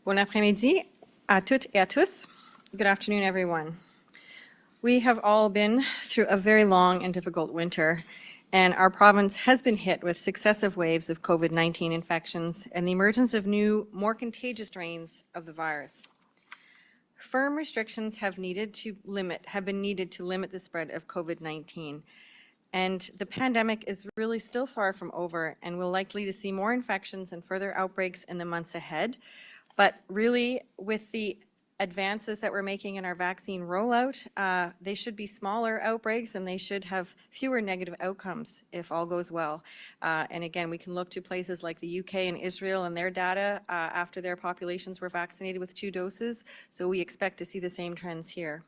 Bon après-midi à toutes et à tous. Good afternoon, everyone. We have all been through a very long and difficult winter, and our province has been hit with successive waves of COVID-19 infections and the emergence of new, more contagious strains of the virus. Firm restrictions have been needed to limit the spread of COVID-19. And the pandemic is really still far from over, and we're likely to see more infections and further outbreaks in the months ahead. But really, with the advances that we're making in our vaccine rollout, they should be smaller outbreaks and they should have fewer negative outcomes if all goes well. And again, we can look to places like the UK and Israel and their data after their populations were vaccinated with 2 doses. So we expect to see the same trends here.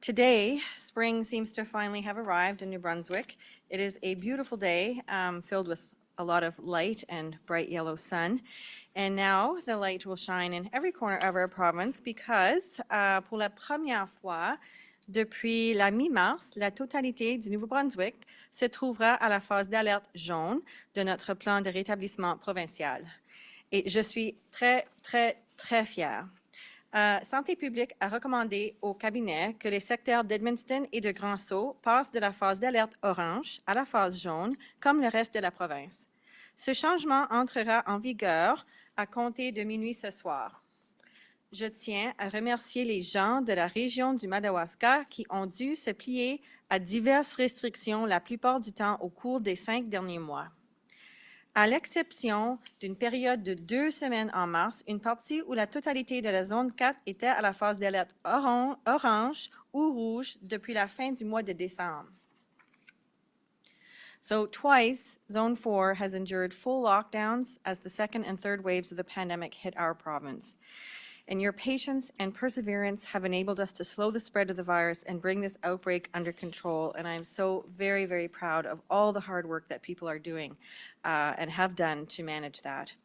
Today, spring seems to finally have arrived in New Brunswick. It is a beautiful day filled with a lot of light and bright yellow sun. And now the light will shine in every corner of our province because pour la première fois depuis la mi-mars, la totalité du Nouveau-Brunswick se trouvera à la phase d'alerte jaune de notre plan de rétablissement provincial. Et je suis très, très, très fière. Santé publique a recommandé au cabinet que les secteurs d'Edmunston et de Grand-Sault passent de la phase d'alerte orange à la phase jaune, comme le reste de la province. Ce changement entrera en vigueur à compter de minuit ce soir. Je tiens à remercier les gens de la région du Madawaska qui ont dû se plier à diverses restrictions la plupart du temps au cours des 5 derniers mois. À l'exception d'une période de 2 semaines en mars, une partie où la totalité de la zone 4 était à la phase d'alerte orange ou rouge depuis la fin du mois de décembre. So twice, Zone 4 has endured full lockdowns as the second and third waves of the pandemic hit our province. And your patience and perseverance have enabled us to slow the spread of the virus and bring this outbreak under control. And I'm so very, very proud of all the hard work that people are doing and have done to manage that.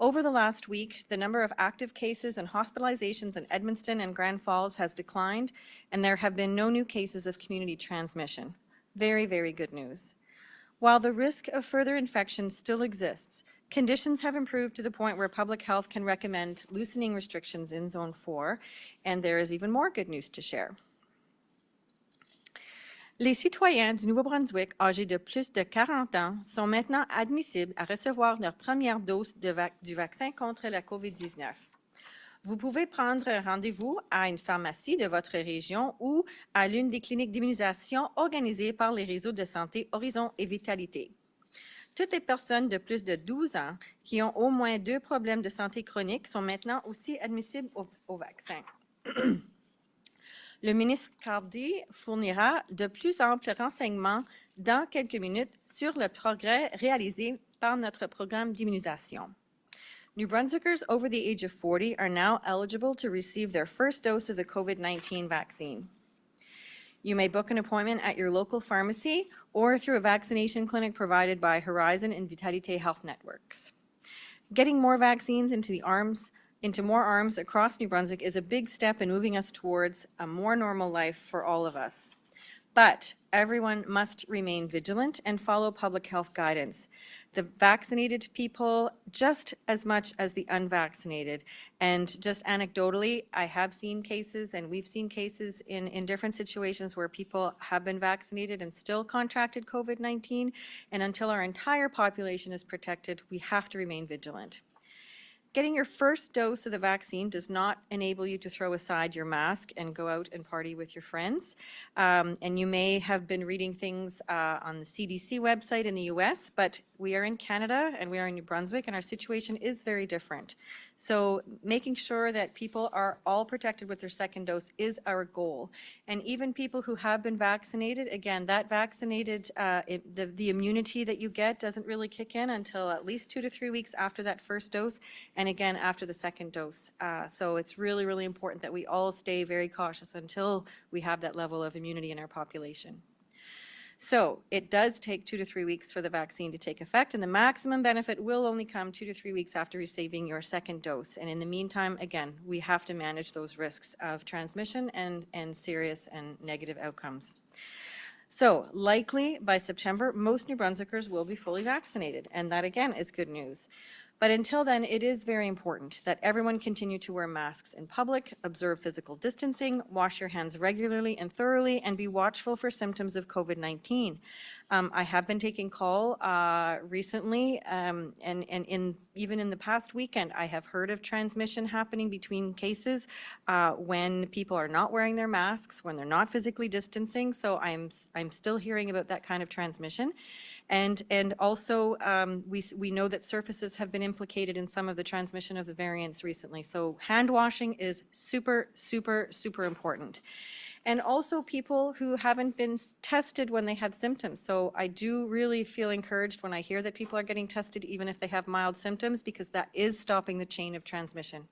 Over the last week, the number of active cases and hospitalizations in Edmunston and Grand Falls has declined, and there have been no new cases of community transmission. Very, very good news. While the risk of further infection still exists, conditions have improved to the point where public health can recommend loosening restrictions in Zone 4, and there is even more good news to share. Les citoyens du Nouveau-Brunswick âgés de plus de 40 ans sont maintenant admissibles à recevoir leur première dose du vaccin contre la COVID-19. Vous pouvez prendre rendez-vous à une pharmacie de votre région ou à l'une des cliniques d'immunisation organisées par les réseaux de santé Horizon et Vitalité. Toutes les personnes de plus de 12 ans qui ont au moins 2 problèmes de santé chronique sont maintenant aussi admissibles au vaccin. Le ministre Cardy fournira de plus amples renseignements dans quelques minutes sur le progrès réalisé par notre programme d'immunisation. New Brunswickers over the age of 40 are now eligible to receive their first dose of the COVID-19 vaccine. You may book an appointment at your local pharmacy or through a vaccination clinic provided by Horizon and Vitalité Health Networks. Getting more vaccines into more arms across New Brunswick is a big step in moving us towards a more normal life for all of us. But everyone must remain vigilant and follow public health guidance. The vaccinated people just as much as the unvaccinated. And just anecdotally, I have seen cases and we've seen cases in different situations where people have been vaccinated and still contracted COVID-19. And until our entire population is protected, we have to remain vigilant. Getting your first dose of the vaccine does not enable you to throw aside your mask and go out and party with your friends. And you may have been reading things on the CDC website in the US, but we are in Canada and we are in New Brunswick and our situation is very different. So making sure that people are all protected with their second dose is our goal. And even people who have been vaccinated, again, that vaccinated, the immunity that you get doesn't really kick in until at least 2 to 3 weeks after that first dose, and again after the second dose. So it's really, really important that we all stay very cautious until we have that level of immunity in our population. So it does take 2 to 3 weeks for the vaccine to take effect, and the maximum benefit will only come 2 to 3 weeks after receiving your second dose. And in the meantime, again, we have to manage those risks of transmission and serious and negative outcomes. So likely by September, most New Brunswickers will be fully vaccinated, and that again is good news. But until then, it is very important that everyone continue to wear masks in public, observe physical distancing, wash your hands regularly and thoroughly, and be watchful for symptoms of COVID-19. I have been taking call recently, and even in the past weekend, I have heard of transmission happening between cases when people are not wearing their masks, when they're not physically distancing. So I'm still hearing about that kind of transmission. And also, we know that surfaces have been implicated in some of the transmission of the variants recently. So hand washing is super, super, super important. And also people who haven't been tested when they had symptoms. So I do really feel encouraged when I hear that people are getting tested even if they have mild symptoms, because that is stopping the chain of transmission.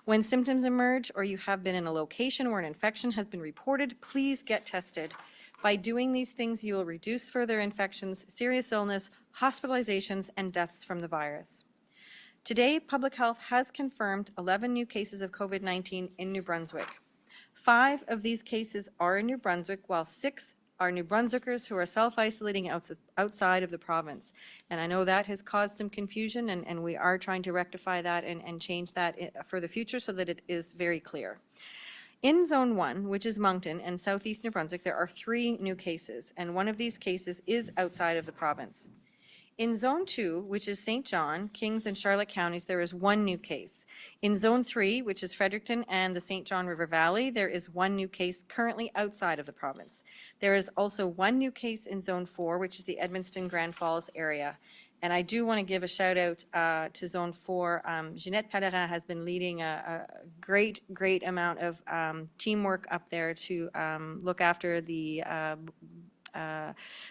When symptoms emerge or you have been in a location where an infection has been reported, please get tested. By doing these things, you will reduce further infections, serious illness, hospitalizations, and deaths from the virus. Today, Public Health has confirmed 11 new cases of COVID-19 in New Brunswick. 5 of these cases are in New Brunswick, while 6 are New Brunswickers who are self-isolating outside of the province. And I know that has caused some confusion, and we are trying to rectify that and change that for the future so that it is very clear. In Zone 1, which is Moncton and Southeast New Brunswick, there are 3 new cases, and one of these cases is outside of the province. In Zone 2, which is St. John, Kings, and Charlotte counties, there is 1 new case. In Zone 3, which is Fredericton and the St. John River Valley, there is 1 new case currently outside of the province. There is also 1 new case in Zone 4, which is the Edmunston Grand Falls area. And I do want to give a shout out to Zone 4. Jeanette Pellerin has been leading a great amount of teamwork up there to look after the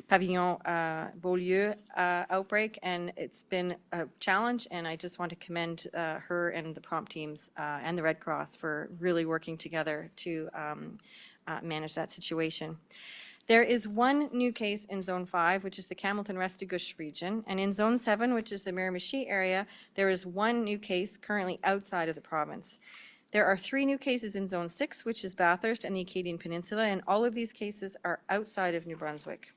Pavillon Beaulieu outbreak, and it's been a challenge, and I just want to commend her and the prompt teams and the Red Cross for really working together to manage that situation. There is 1 new case in Zone 5, which is the Campbellton-Restigouche region, and in Zone 7, which is the Miramichi area, there is 1 new case currently outside of the province. There are 3 new cases in Zone 6, which is Bathurst and the Acadian Peninsula, and all of these cases are outside of New Brunswick.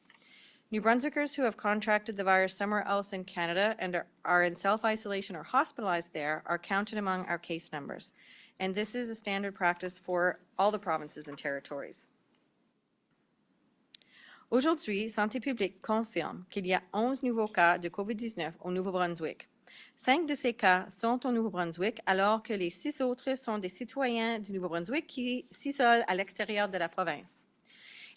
New Brunswickers who have contracted the virus somewhere else in Canada and are in self-isolation or hospitalized there are counted among our case numbers. And this is a standard practice for all the provinces and territories. Aujourd'hui, Santé publique confirme qu'il y a 11 nouveaux cas de COVID-19 au Nouveau-Brunswick. 5 de ces cas sont au Nouveau-Brunswick, alors que les 6 autres sont des citoyens du Nouveau-Brunswick qui s'isolent à l'extérieur de la province.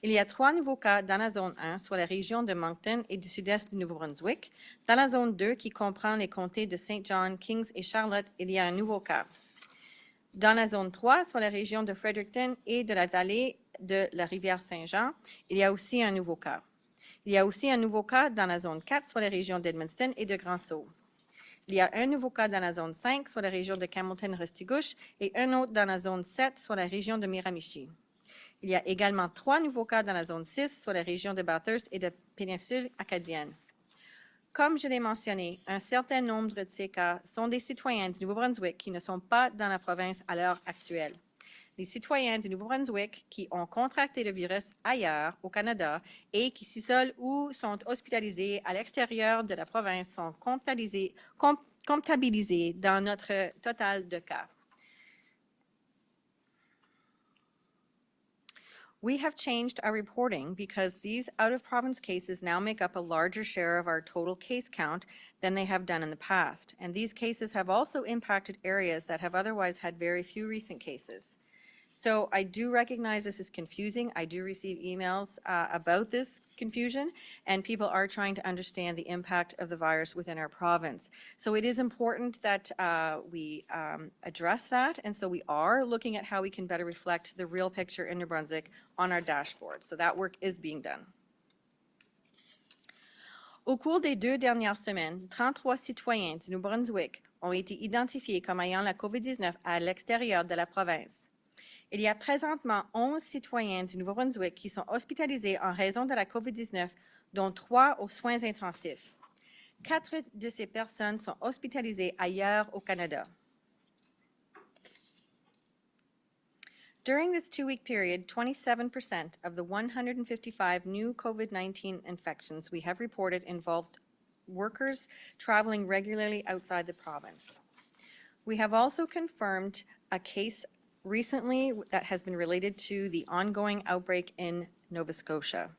Il y a 3 nouveaux cas dans la zone 1, soit la région de Moncton et du sud-est du Nouveau-Brunswick. Dans la zone 2, qui comprend les comtés de St. John, Kings et Charlotte, il y a un nouveau cas. Dans la zone 3, soit la région de Fredericton et de la vallée de la rivière Saint-Jean, il y a aussi un nouveau cas. Il y a aussi un nouveau cas dans la zone 4, soit la région d'Edmunston et de Grand-Sault. Il y a un nouveau cas dans la zone 5, soit la région de Campbellton-Restigouche, et un autre dans la zone 7, soit la région de Miramichi. Il y a également 3 nouveaux cas dans la zone 6, soit la région de Bathurst et de péninsule acadienne. Comme je l'ai mentionné, un certain nombre de ces cas sont des citoyens du Nouveau-Brunswick qui ne sont pas dans la province à l'heure actuelle. Les citoyens du Nouveau-Brunswick qui ont contracté le virus ailleurs, au Canada, et qui s'isolent ou sont hospitalisés à l'extérieur de la province sont comptabilisés dans notre total de cas. We have changed our reporting because these out-of-province cases now make up a larger share of our total case count than they have done in the past. And these cases have also impacted areas that have otherwise had very few recent cases. So I do recognize this is confusing. I do receive emails about this confusion, and people are trying to understand the impact of the virus within our province. So it is important that we address that, and so we are looking at how we can better reflect the real picture in New Brunswick on our dashboard. So that work is being done. Au cours des 2 dernières semaines, 33 citoyens du Nouveau-Brunswick ont été identifiés comme ayant la COVID-19 à l'extérieur de la province. Il y a présentement 11 citoyens du Nouveau-Brunswick qui sont hospitalisés en raison de la COVID-19, dont 3 aux soins intensifs. 4 de ces personnes sont hospitalisées ailleurs au Canada. During this 2-week period, 27% of the 155 new COVID-19 infections we have reported involved workers traveling regularly outside the province. We have also confirmed a case recently that has been related to the ongoing outbreak in Nova Scotia.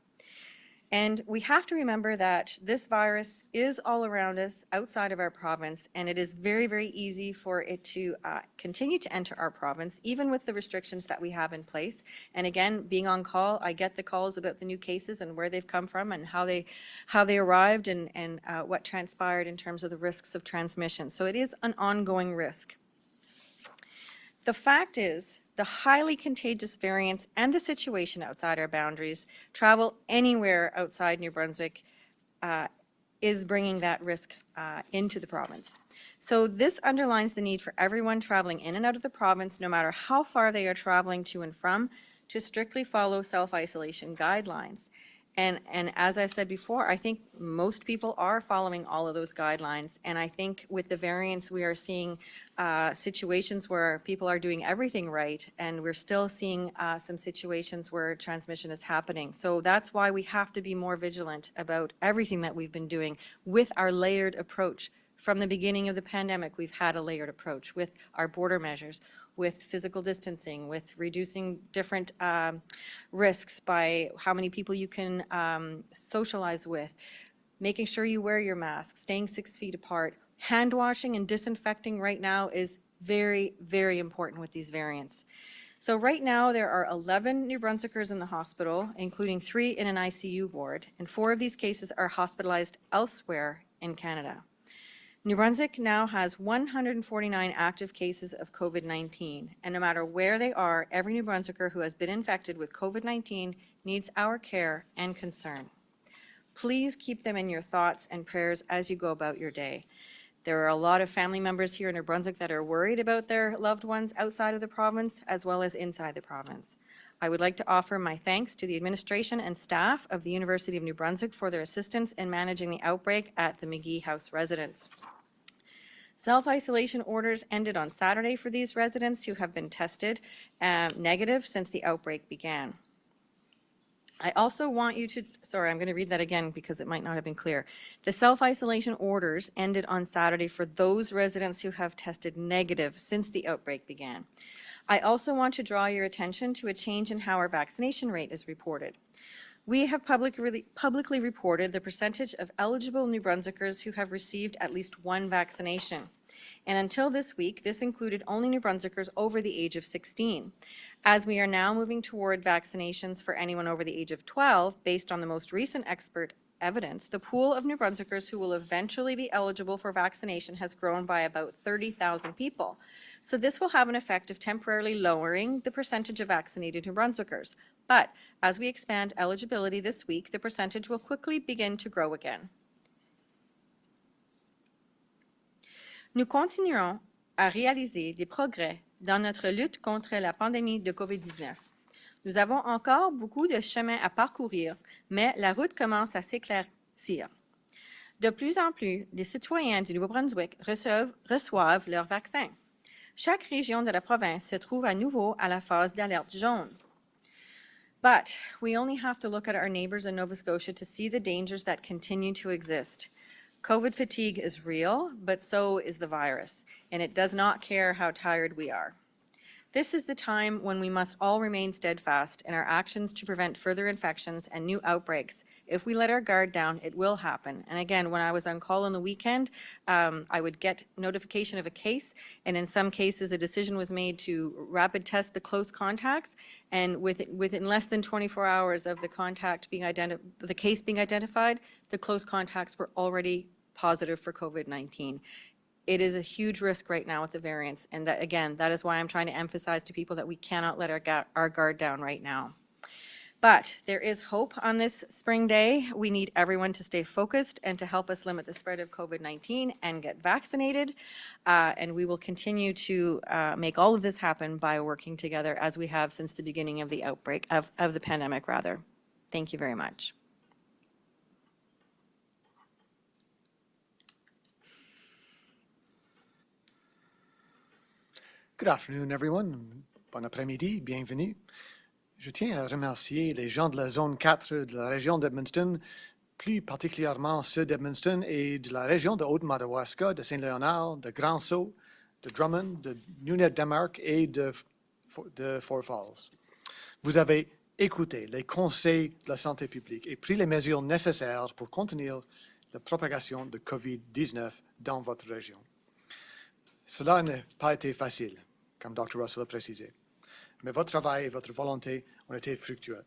And we have to remember that this virus is all around us outside of our province, and it is very, very easy for it to continue to enter our province, even with the restrictions that we have in place. And again, being on call, I get the calls about the new cases and where they've come from and how they arrived and what transpired in terms of the risks of transmission. So it is an ongoing risk. The fact is, the highly contagious variants and the situation outside our boundaries, travel anywhere outside New Brunswick, is bringing that risk into the province. So this underlines the need for everyone traveling in and out of the province, no matter how far they are traveling to and from, to strictly follow self-isolation guidelines. And as I said before, I think most people are following all of those guidelines. And I think with the variants, we are seeing situations where people are doing everything right, and we're still seeing some situations where transmission is happening. So that's why we have to be more vigilant about everything that we've been doing with our layered approach. From the beginning of the pandemic, we've had a layered approach with our border measures, with physical distancing, with reducing different risks by how many people you can socialize with, making sure you wear your mask, staying 6 feet apart. Hand washing and disinfecting right now is very, very important with these variants. So right now there are 11 New Brunswickers in the hospital, including 3 in an ICU ward, and 4 of these cases are hospitalized elsewhere in Canada. New Brunswick now has 149 active cases of COVID-19, and no matter where they are, every New Brunswicker who has been infected with COVID-19 needs our care and concern. Please keep them in your thoughts and prayers as you go about your day. There are a lot of family members here in New Brunswick that are worried about their loved ones outside of the province as well as inside the province. I would like to offer my thanks to the administration and staff of the University of New Brunswick for their assistance in managing the outbreak at the McGee House residence. Self-isolation orders ended on Saturday for these residents who have been tested negative since the outbreak began. I also want you to, sorry, I'm going to read that again because it might not have been clear. The self-isolation orders ended on Saturday for those residents who have tested negative since the outbreak began. I also want to draw your attention to a change in how our vaccination rate is reported. We have publicly reported the percentage of eligible New Brunswickers who have received at least one vaccination. And until this week, this included only New Brunswickers over the age of 16. As we are now moving toward vaccinations for anyone over the age of 12, based on the most recent expert evidence, the pool of New Brunswickers who will eventually be eligible for vaccination has grown by about 30,000 people. So this will have an effect of temporarily lowering the percentage of vaccinated New Brunswickers. But as we expand eligibility this week, the percentage will quickly begin to grow again. Nous continuons à réaliser des progrès dans notre lutte contre la pandémie de COVID-19. Nous avons encore beaucoup de chemin à parcourir, mais la route commence à s'éclaircir. De plus en plus, les citoyens du Nouveau-Brunswick reçoivent leur vaccin. Chaque région de la province se trouve à nouveau à la phase d'alerte jaune. But we only have to look at our neighbors in Nova Scotia to see the dangers that continue to exist. COVID fatigue is real, but so is the virus, and it does not care how tired we are. This is the time when we must all remain steadfast in our actions to prevent further infections and new outbreaks. If we let our guard down, it will happen. And again, when I was on call on the weekend, I would get notification of a case, and in some cases a decision was made to rapid test the close contacts, and within less than 24 hours of the contact being the case being identified, the close contacts were already positive for COVID-19. It is a huge risk right now with the variants, and that, again, that is why I'm trying to emphasize to people that we cannot let our guard down right now. But there is hope on this spring day. We need everyone to stay focused and to help us limit the spread of COVID-19 and get vaccinated, and we will continue to make all of this happen by working together as we have since the beginning of the outbreak, of the pandemic rather. Thank you very much. Good afternoon, everyone. Bon après-midi, bienvenue. Je tiens à remercier les gens de la zone 4 de la région d'Edmunston plus particulièrement ceux d'Edmunston et de la région de Upper Madawaska, de Saint-Léonard, de Grand-Sault, de Drummond, de Nunavut et de Fort Falls. Vous avez écouté les conseils de la santé publique et pris les mesures nécessaires pour contenir la propagation de COVID-19 dans votre région. Cela n'a pas été facile, comme Dr. Russell a précisé, mais votre travail et votre volonté ont été fructueux.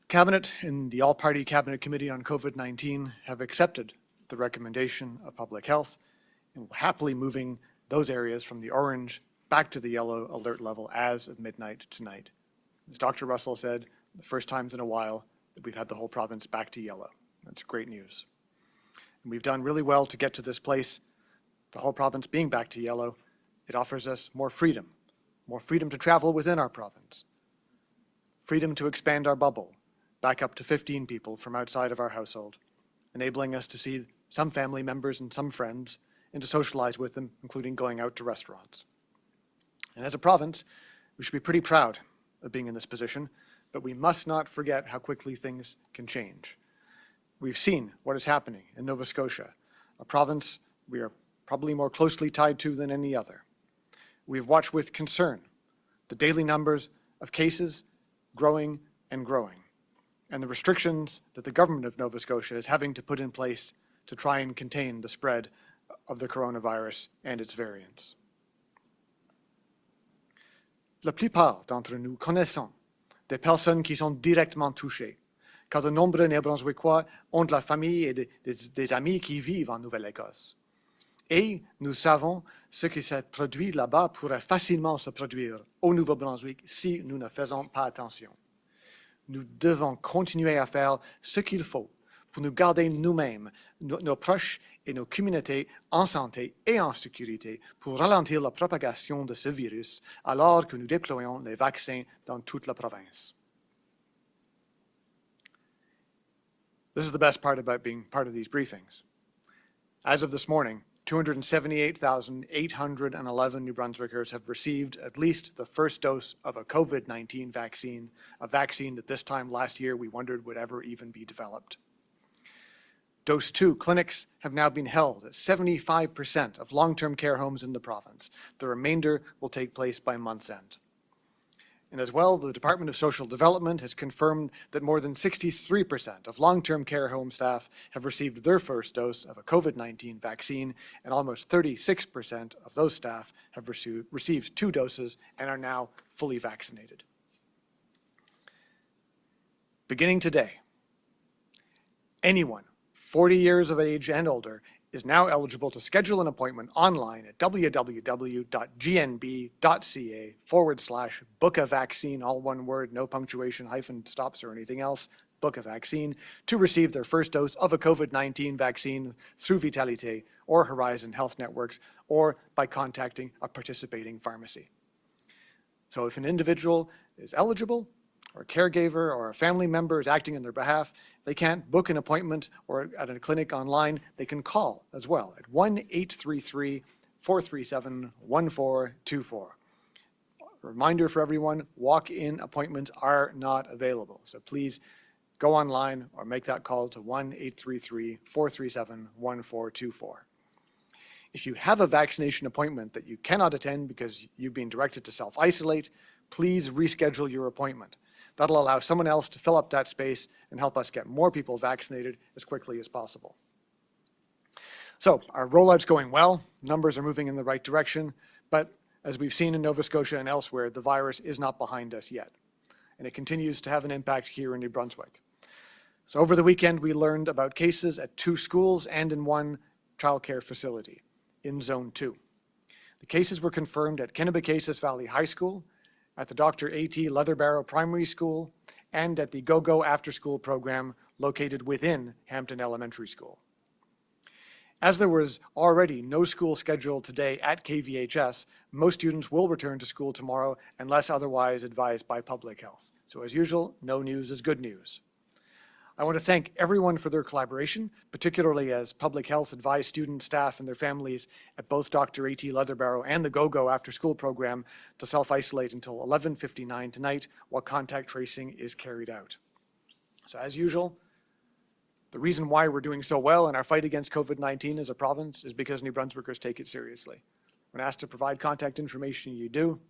Cabinet and the All-Party Cabinet Committee on COVID-19 have accepted the recommendation of Public Health and will happily moving those areas from the orange back to the yellow alert level as of midnight tonight. As Dr. Russell said, the first times in a while that we've had the whole province back to yellow. That's great news. And we've done really well to get to this place, the whole province being back to yellow. It offers us more freedom to travel within our province, freedom to expand our bubble back up to 15 people from outside of our household, enabling us to see some family members and some friends and to socialize with them, including going out to restaurants. And as a province, we should be pretty proud of being in this position, but we must not forget how quickly things can change. We've seen what is happening in Nova Scotia, a province we are probably more closely tied to than any other. We've watched with concern the daily numbers of cases growing and growing, and the restrictions that the government of Nova Scotia is having to put in place to try and contain the spread of the coronavirus and its variants. La plupart d'entre nous connaissons des personnes qui sont directement touchées, car de nombreux Néo-Brunswickois ont de la famille et des amis qui vivent en Nouvelle-Écosse. Et nous savons ce qui s'est produit là-bas pourrait facilement se produire au Nouveau-Brunswick si nous ne faisons pas attention. Nous devons continuer à faire ce qu'il faut pour nous garder nous-mêmes, nos proches et nos communautés en santé et en sécurité pour ralentir la propagation de ce virus alors que nous déployons les vaccins dans toute la province. This is the best part about being part of these briefings. As of this morning, 278,811 New Brunswickers have received at least the first dose of a COVID-19 vaccine, a vaccine that this time last year we wondered would ever even be developed. Dose 2 clinics have now been held at 75% of long-term care homes in the province. The remainder will take place by month's end. And as well, the Department of Social Development has confirmed that more than 63% of long-term care home staff have received their first dose of a COVID-19 vaccine, and almost 36% of those staff have received 2 doses and are now fully vaccinated. Beginning today, anyone 40 years of age and older is now eligible to schedule an appointment online at www.gnb.ca/book-a-vaccine, all one word, no punctuation, hyphen, stops, or anything else, book a vaccine, to receive their first dose of a COVID-19 vaccine through Vitalité or Horizon Health Networks, or by contacting a participating pharmacy. So if an individual is eligible, or a caregiver or a family member is acting on their behalf, they can't book an appointment or at a clinic online, they can call as well at 1-833-437-1424. Reminder for everyone, walk-in appointments are not available. So please go online or make that call to 1-833-437-1424. If you have a vaccination appointment that you cannot attend because you've been directed to self-isolate, please reschedule your appointment. That'll allow someone else to fill up that space and help us get more people vaccinated as quickly as possible. So our rollout's going well, numbers are moving in the right direction, but as we've seen in Nova Scotia and elsewhere, the virus is not behind us yet, and it continues to have an impact here in New Brunswick. So over the weekend, we learned about cases at 2 schools and in 1 childcare facility in Zone 2. The cases were confirmed at Kennebecasis Valley High School, at the Dr. A.T. Leatherbarrow Primary School, and at the Go-Go after-school program located within Hampton Elementary School. As there was already no school scheduled today at KVHS, most students will return to school tomorrow unless otherwise advised by Public Health. So as usual, no news is good news. I want to thank everyone for their collaboration, particularly as Public Health advised students, staff, and their families at both Dr. A.T. Leatherbarrow and the Go-Go after-school program to self-isolate until 11:59 tonight while contact tracing is carried out. So as usual, the reason why we're doing so well in our fight against COVID-19 as a province is because New Brunswickers take it seriously. When asked to provide contact information, you do.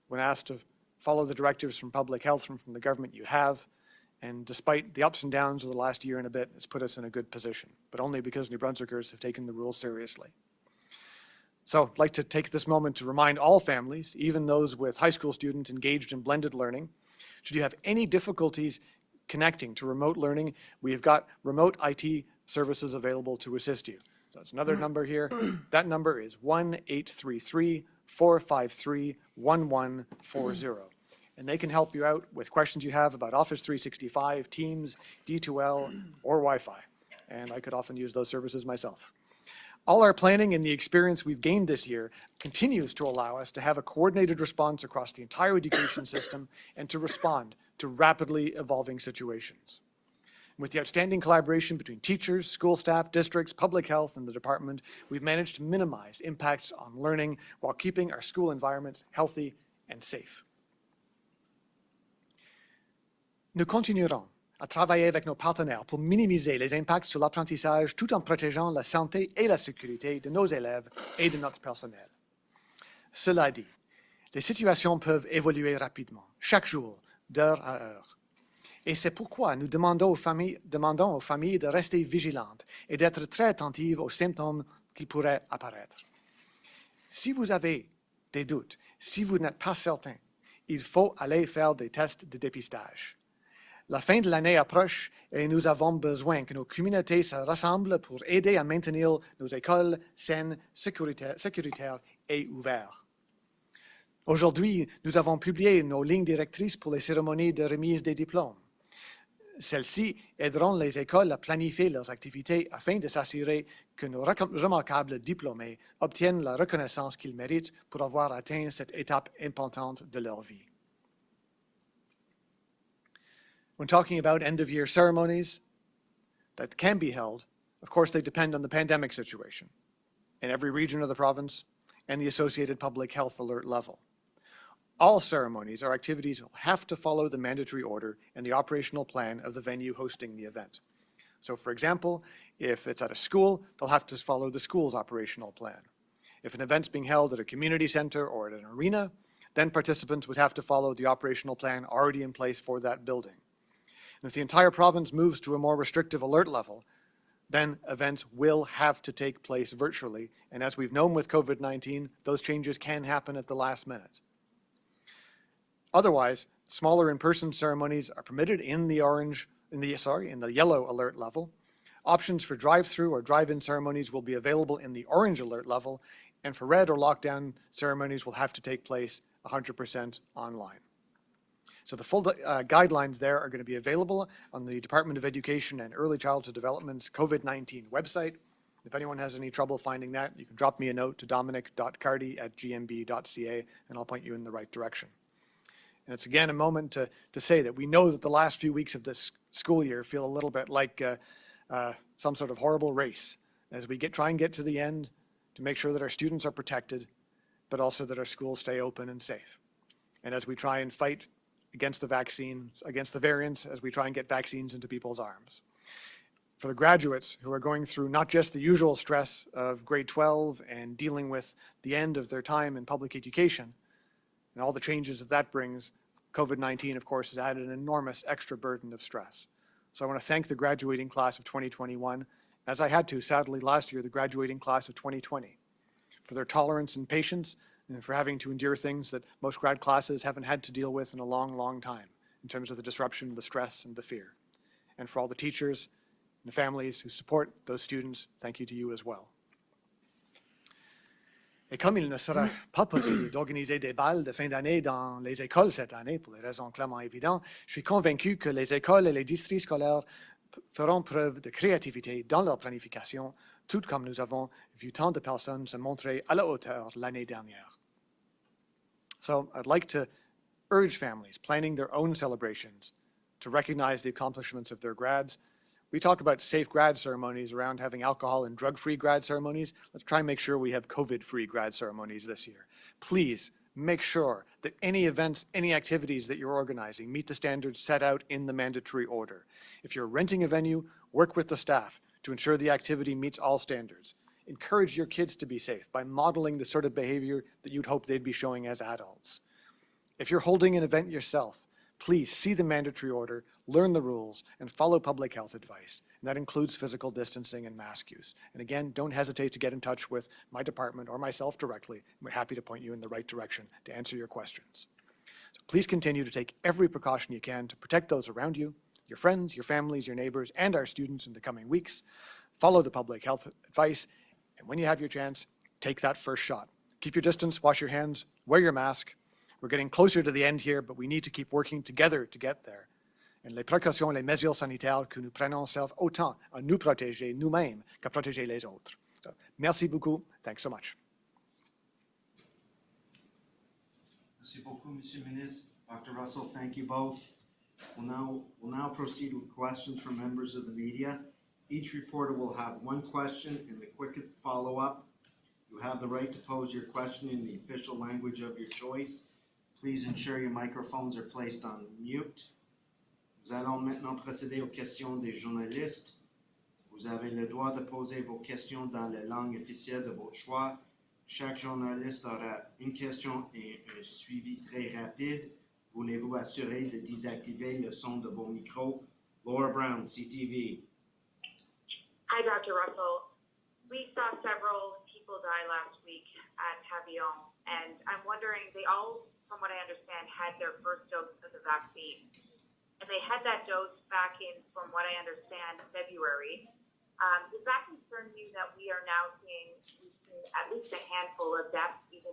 When asked to follow the directives from public health from the government, you have. And despite the ups and downs of the last year and a bit, it's put us in a good position, but only because New Brunswickers have taken the rules seriously. So I'd like to take this moment to remind all families, even those with high school students engaged in blended learning, should you have any difficulties connecting to remote learning, we have got remote IT services available to assist you. So it's another number here. That number is 1-833-453-1140. And they can help you out with questions you have about Office 365, Teams, D2L, or Wi-Fi. And I could often use those services myself. All our planning and the experience we've gained this year continues to allow us to have a coordinated response across the entire education system and to respond to rapidly evolving situations. With the outstanding collaboration between teachers, school staff, districts, public health, and the department, we've managed to minimize impacts on learning while keeping our school environments healthy and safe. Nous continuerons à travailler avec nos partenaires pour minimiser les impacts sur l'apprentissage tout en protégeant la santé et la sécurité de nos élèves et de notre personnel. Cela dit, les situations peuvent évoluer rapidement, chaque jour, d'heure à heure. Et c'est pourquoi nous demandons aux familles de rester vigilantes et d'être très attentives aux symptômes qui pourraient apparaître. Si vous avez des doutes, si vous n'êtes pas certain, il faut aller faire des tests de dépistage. La fin de l'année approche et nous avons besoin que nos communautés se rassemblent pour aider à maintenir nos écoles saines, sécuritaires et ouvertes. Aujourd'hui, nous avons publié nos lignes directrices pour les cérémonies de remise des diplômes. Celles-ci aideront les écoles à planifier leurs activités afin de s'assurer que nos remarquables diplômés obtiennent la reconnaissance qu'ils méritent pour avoir atteint cette étape importante de leur vie. When talking about end-of-year ceremonies that can be held, of course they depend on the pandemic situation in every region of the province and the associated public health alert level. All ceremonies or activities will have to follow the mandatory order and the operational plan of the venue hosting the event. So for example, if it's at a school, they'll have to follow the school's operational plan. If an event's being held at a community center or at an arena, then participants would have to follow the operational plan already in place for that building. And if the entire province moves to a more restrictive alert level, then events will have to take place virtually. And as we've known with COVID-19, those changes can happen at the last minute. Otherwise, smaller in-person ceremonies are permitted in the yellow alert level. Options for drive-through or drive-in ceremonies will be available in the orange alert level, and for red or lockdown ceremonies will have to take place 100% online. So the full guidelines there are going to be available on the Department of Education and Early Childhood Development's COVID-19 website. If anyone has any trouble finding that, you can drop me a note to dominic.cardy@gmb.ca and I'll point you in the right direction. And it's again a moment to say that we know that the last few weeks of this school year feel a little bit like some sort of horrible race as we try and get to the end to make sure that our students are protected, but also that our schools stay open and safe. And as we try and fight against the vaccines, against the variants, as we try and get vaccines into people's arms. For the graduates who are going through not just the usual stress of grade 12 and dealing with the end of their time in public education, and all the changes that brings, COVID-19, of course, has added an enormous extra burden of stress. So I want to thank the graduating class of 2021, as I had to, sadly, last year, the graduating class of 2020, for their tolerance and patience, and for having to endure things that most grad classes haven't had to deal with in a long, long time, in terms of the disruption, the stress, and the fear. And for all the teachers and the families who support those students, thank you to you as well. Et comme il ne sera pas possible d'organiser des balles de fin d'année dans les écoles cette année, pour des raisons clairement évidentes, je suis convaincu que les écoles et les districts scolaires feront preuve de créativité dans leur planification, tout comme nous avons vu tant de personnes se montrer à la hauteur l'année dernière. So I'd like to urge families planning their own celebrations to recognize the accomplishments of their grads. We talk about safe grad ceremonies around having alcohol and drug-free grad ceremonies. Let's try and make sure we have COVID-free grad ceremonies this year. Please make sure that any events, any activities that you're organizing meet the standards set out in the mandatory order. If you're renting a venue, work with the staff to ensure the activity meets all standards. Encourage your kids to be safe by modeling the sort of behavior that you'd hope they'd be showing as adults. If you're holding an event yourself, please see the mandatory order, learn the rules, and follow public health advice. And that includes physical distancing and mask use. And again, don't hesitate to get in touch with my department or myself directly. We're happy to point you in the right direction to answer your questions. So please continue to take every precaution you can to protect those around you, your friends, your families, your neighbors, and our students in the coming weeks. Follow the public health advice, and when you have your chance, take that first shot. Keep your distance, wash your hands, wear your mask. We're getting closer to the end here, but we need to keep working together to get there. Et les précautions, les mesures sanitaires que nous prenons servent autant à nous protéger nous-mêmes qu'à protéger les autres. So, merci beaucoup. Thanks so much. Merci beaucoup, Monsieur le Ministre. Dr. Russell, thank you both. We'll now proceed with questions from members of the media. Each reporter will have one question and the quickest follow-up. You have the right to pose your question in the official language of your choice. Please ensure your microphones are placed on mute. Nous allons maintenant procéder aux questions des journalistes. Vous avez le droit de poser vos questions dans la langue officielle de votre choix. Chaque journaliste aura une question et un suivi très rapide. Voulez-vous assurer de désactiver le son de vos micros? Laura Brown, CTV. Hi, Dr. Russell. We saw several people die last week at Pavillon, and I'm wondering, they all, from what I understand, had their first dose of the vaccine. And they had that dose back in, from what I understand, February. Does that concern you that we've seen at least a handful of deaths, even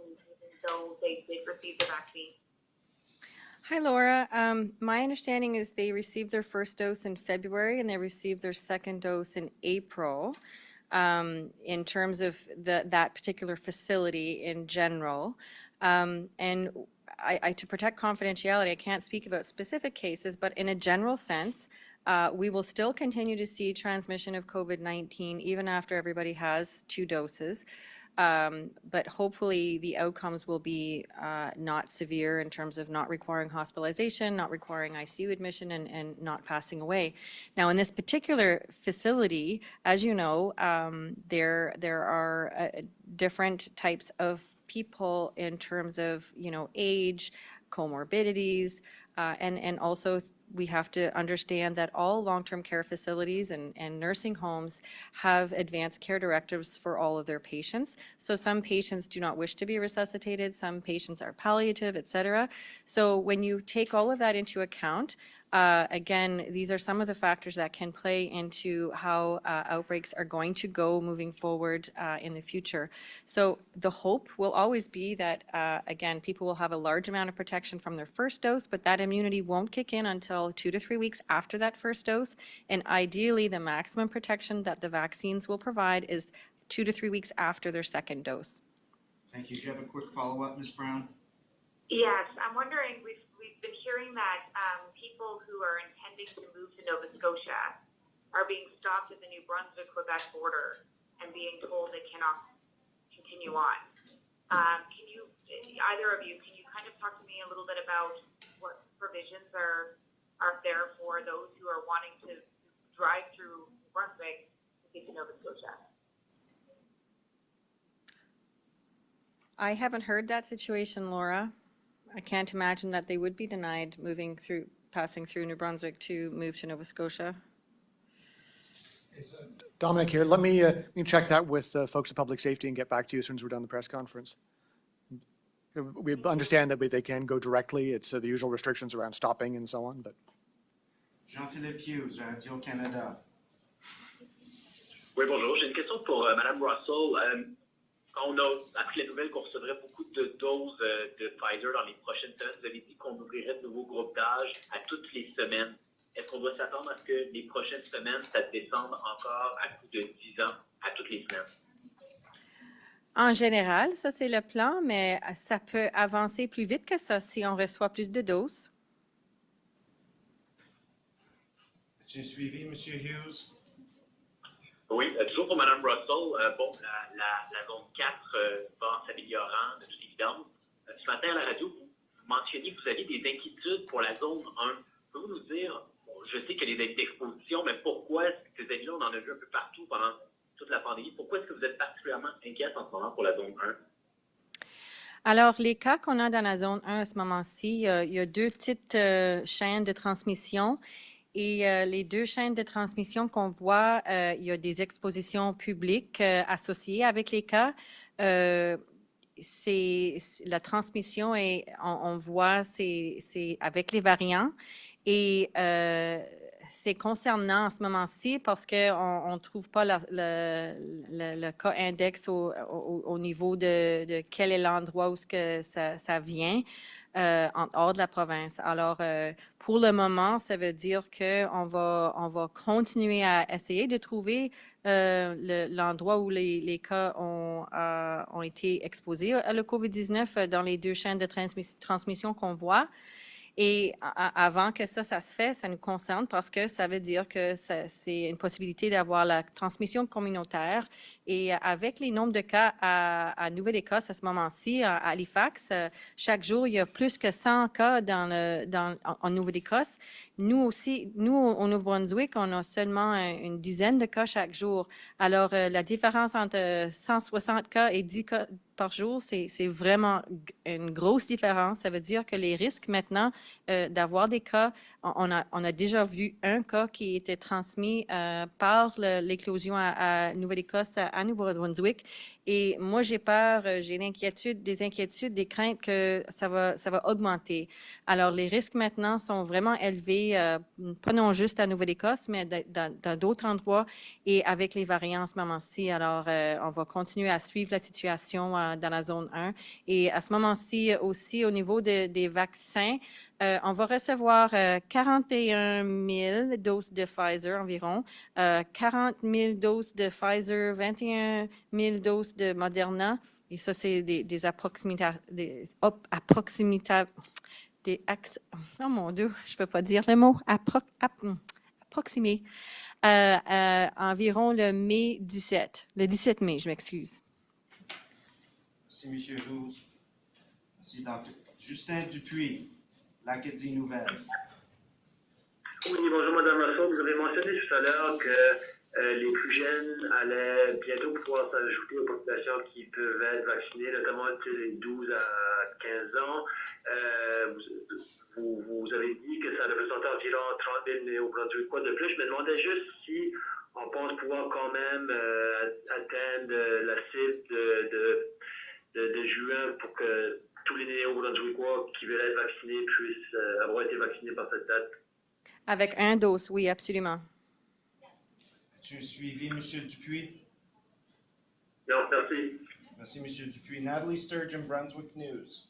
though they did receive the vaccine? Hi, Laura. My understanding is they received their first dose in February and they received their second dose in April. In terms of that particular facility in general. And to protect confidentiality, I can't speak about specific cases, but in a general sense, we will still continue to see transmission of COVID-19 even after everybody has 2 doses. But hopefully the outcomes will be not severe in terms of not requiring hospitalization, not requiring ICU admission, and not passing away. Now, in this particular facility, as you know, there are different types of people in terms of, age, comorbidities, and also we have to understand that all long-term care facilities and nursing homes have advanced care directives for all of their patients. So some patients do not wish to be resuscitated, some patients are palliative, et cetera. So when you take all of that into account, again, these are some of the factors that can play into how outbreaks are going to go moving forward in the future. So the hope will always be that, again, people will have a large amount of protection from their first dose, but that immunity won't kick in until 2 to 3 weeks after that first dose. And ideally, the maximum protection that the vaccines will provide is 2 to 3 weeks after their second dose. Thank you. Do you have a quick follow-up, Ms. Brown? Yes, I'm wondering, we've been hearing that people who are intending to move to Nova Scotia are being stopped at the New Brunswick-Quebec border and being told they cannot continue on. Can you, either of you, can you kind of talk to me a little bit about what provisions are there for those who are wanting to drive through Brunswick to get to Nova Scotia? I haven't heard that situation, Laura. I can't imagine that they would be denied passing through New Brunswick to move to Nova Scotia. Dominic here. Let me check that with folks at Public Safety and get back to you as soon as we're done the press conference. We understand that they can go directly. It's the usual restrictions around stopping and so on, but. Jean-Philippe Hughes, Radio-Canada. Oui, bonjour. J'ai une question pour Mme Russell. On a appris la nouvelle qu'on recevrait beaucoup de doses de Pfizer dans les prochaines semaines. Vous avez dit qu'on ouvrirait de nouveaux groupes d'âge à toutes les semaines. Est-ce qu'on doit s'attendre à ce que les prochaines semaines, ça descende encore à coup de 10 ans à toutes les semaines? En général, ça c'est le plan, mais ça peut avancer plus vite que ça si on reçoit plus de doses. As-tu suivi, M. Hughes? Oui, toujours pour Mme Russell. La zone 4 va en s'améliorant, de toute évidence. ce matin à la radio, vous mentionniez que vous aviez des inquiétudes pour la zone 1. Pouvez-vous nous dire, bon, je sais qu'il y a des avis d'exposition, mais pourquoi est-ce que ces avis-là, on en a vu un peu partout pendant toute la pandémie? Pourquoi est-ce que vous êtes particulièrement inquiète en ce moment pour la zone 1? Alors, les cas qu'on a dans la zone 1 à ce moment-ci, il y a deux petites chaînes de transmission. Et les deux chaînes de transmission qu'on voit, il y a des expositions publiques associées avec les cas. La transmission, on voit, c'est avec les variants. Et c'est concernant en ce moment-ci parce qu'on ne trouve pas le cas index au niveau de quel est l'endroit où ça vient en hors de la province. Alors, pour le moment, ça veut dire qu'on va continuer à essayer de trouver l'endroit où les cas ont été exposés à le COVID-19 dans les deux chaînes de transmission qu'on voit. Et avant que ça se fait, ça nous concerne parce que ça veut dire que c'est une possibilité d'avoir la transmission communautaire. Et avec les nombres de cas à Nouvelle-Écosse à ce moment-ci, à Halifax, chaque jour, il y a plus que 100 cas en Nouvelle-Écosse. Nous aussi, nous, au Nouveau-Brunswick, on a seulement une dizaine de cas chaque jour. Alors, la différence entre 160 cas et 10 cas par jour, c'est vraiment une grosse différence. Ça veut dire que les risques maintenant d'avoir des cas, on a déjà vu un cas qui était transmis par l'éclosion à Nouvelle-Écosse, à Nouveau-Brunswick. Et moi, j'ai peur, j'ai des inquiétudes, des craintes que ça va augmenter. Alors, les risques maintenant sont vraiment élevés, pas non juste à Nouvelle-Écosse, mais dans d'autres endroits et avec les variants en ce moment-ci. Alors, on va continuer à suivre la situation dans la zone 1. Et à ce moment-ci aussi, au niveau des vaccins, on va recevoir 41 000 doses de Pfizer environ, 40 000 doses de Pfizer, 21 000 doses de Moderna. Et ça, c'est des oh mon Dieu, je ne peux pas dire le mot, approximé, environ le 17 mai, je m'excuse. Merci, M. Roux. Merci, Dr. Justin Dupuis, l'Acadie Nouvelle. Oui, bonjour Madame Russell. Vous avez mentionné tout à l'heure que les plus jeunes allaient bientôt pouvoir s'ajouter aux populations qui peuvent être vaccinées, notamment les 12 à 15 ans. Vous avez dit que ça représentait environ 30 000 néo-brunswickois de plus. Je me demandais juste si on pense pouvoir quand même atteindre la cible de juin pour que tous les néo-brunswickois qui veulent être vaccinés puissent avoir été vaccinés par cette date. Avec un dose, oui, absolument. As-tu suivi M. Dupuis? Non, merci. Merci, M. Dupuis. Natalie Sturgeon, Brunswick News.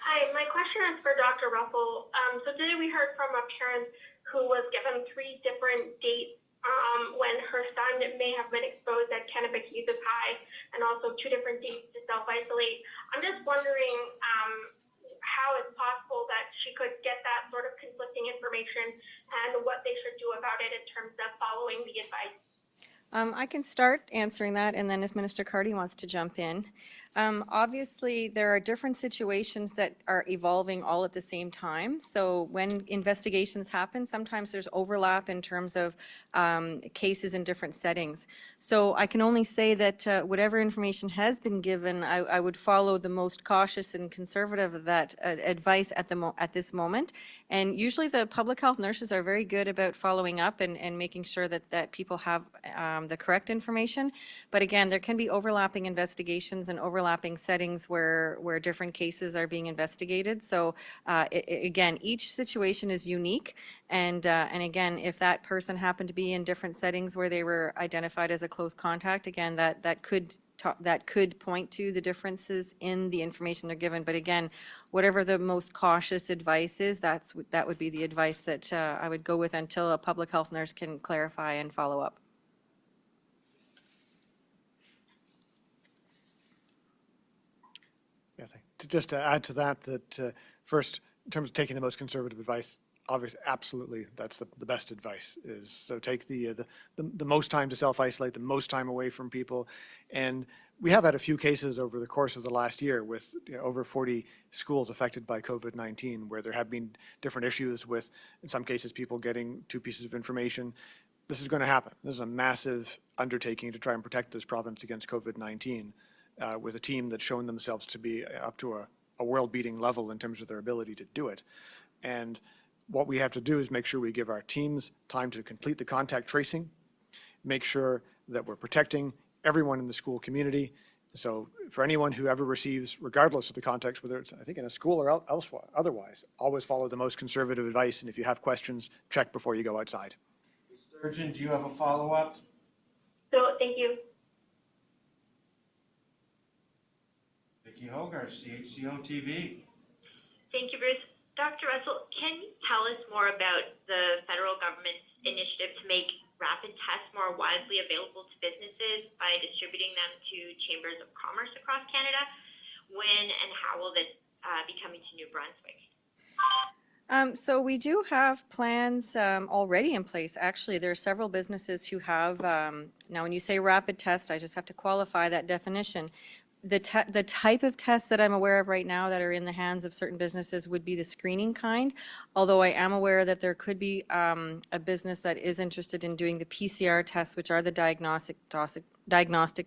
Hi, my question is for Dr. Russell. So today we heard from a parent who was given 3 different dates when her son may have been exposed at Kennebec Youth High, and also 2 different dates to self-isolate. I'm just wondering how it's possible that she could get that sort of conflicting information and what they should do about it in terms of following the advice. I can start answering that, and then if Minister Cardy wants to jump in. Obviously, there are different situations that are evolving all at the same time. So when investigations happen, sometimes there's overlap in terms of cases in different settings. So I can only say that whatever information has been given, I would follow the most cautious and conservative of that advice at this moment. And usually the public health nurses are very good about following up and making sure that people have the correct information. But again, there can be overlapping investigations and overlapping settings where different cases are being investigated. So again, each situation is unique. And again, if that person happened to be in different settings where they were identified as a close contact, again, that could point to the differences in the information they're given. But again, whatever the most cautious advice is, that would be the advice that I would go with until a public health nurse can clarify and follow up. Yeah, just to add to that, first, in terms of taking the most conservative advice, obviously, absolutely, that's the best advice is, so take the most time to self-isolate, the most time away from people. And we have had a few cases over the course of the last year with over 40 schools affected by COVID-19, where there have been different issues with, in some cases, people getting 2 pieces of information. This is going to happen. This is a massive undertaking to try and protect this province against COVID-19 with a team that's shown themselves to be up to a world-beating level in terms of their ability to do it. And what we have to do is make sure we give our teams time to complete the contact tracing, make sure that we're protecting everyone in the school community. So for anyone who ever receives, regardless of the context, whether it's, I think, in a school or elsewhere, otherwise, always follow the most conservative advice. And if you have questions, check before you go outside. Sturgeon, do you have a follow-up? So, thank you. Vicki Hogarth, CHCO TV. Thank you, Bruce. Dr. Russell, can you tell us more about the federal government's initiative to make rapid tests more widely available to businesses by distributing them to chambers of commerce across Canada? When and how will this be coming to New Brunswick? So we do have plans already in place. Actually, there are several businesses who have, now when you say rapid test, I just have to qualify that definition. The type of tests that I'm aware of right now that are in the hands of certain businesses would be the screening kind, although I am aware that there could be a business that is interested in doing the PCR tests, which are the diagnostic